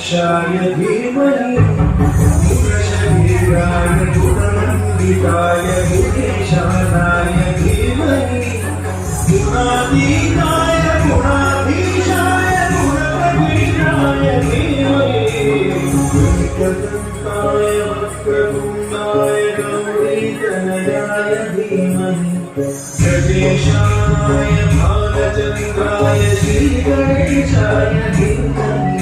वृक्षाय धीमहि गुणशरीराय गुणमण्डिताय गुणेशानाय धीमहि गुणातीताय गुणाधीशाय गुणप्रवीणाय धीमहि गुणकर्ताय वक्रतुण्डाय गौरीतनयाय धीमहि गणेशाय भालचन्द्राय श्रीगणेशाय धीमहि